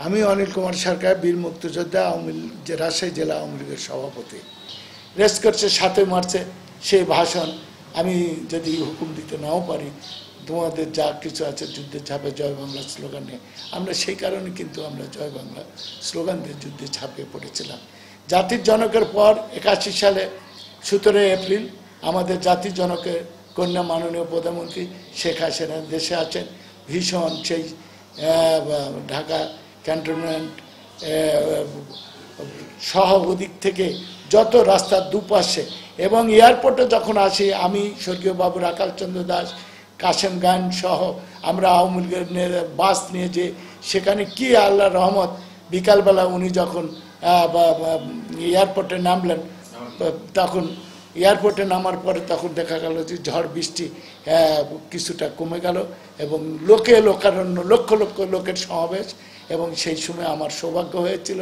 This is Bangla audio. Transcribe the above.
আমি অনিল কুমার সরকার, বীর মুক্তিযোদ্ধা, রাজশাহী জেলা আওয়ামী লীগের সভাপতি। রেস্ট করছে 7 মার্চে সেই ভাষণ, আমি যদি হুকুম দিতে নাও পারি, তোমাদের যা কিছু আছে যুদ্ধে ঝাঁপে জয় বাংলা স্লোগান নিয়ে, আমরা সেই কারণে কিন্তু আমরা জয় বাংলা স্লোগান দিয়ে যুদ্ধে ঝাঁপিয়ে পড়েছিলাম। জাতির জনকের পর 81 সালে 17 এপ্রিল আমাদের জাতির জনকের কন্যা মাননীয় প্রধানমন্ত্রী শেখ হাসিনা দেশে আছেন। ভীষণ সেই ঢাকা ক্যান্টনমেন্ট সহ ওদিক থেকে যত রাস্তার দুপাশে এবং এয়ারপোর্টে যখন আসি, আমি স্বর্গীয় বাবু রাখালচন্দ্র দাস, কাশেম গান সহ আমরা আওয়ামী লীগের বাস নিয়ে যে সেখানে কি আল্লাহ রহমত, বিকালবেলা উনি যখন এয়ারপোর্টে নামলেন, তখন এয়ারপোর্টে নামার পরে তখন দেখা গেল যে ঝড় বৃষ্টি কিছুটা কমে গেল এবং লোকারণ্য লক্ষ লক্ষ লোকের সমাবেশ। এবং সেই সময় আমার সৌভাগ্য হয়েছিল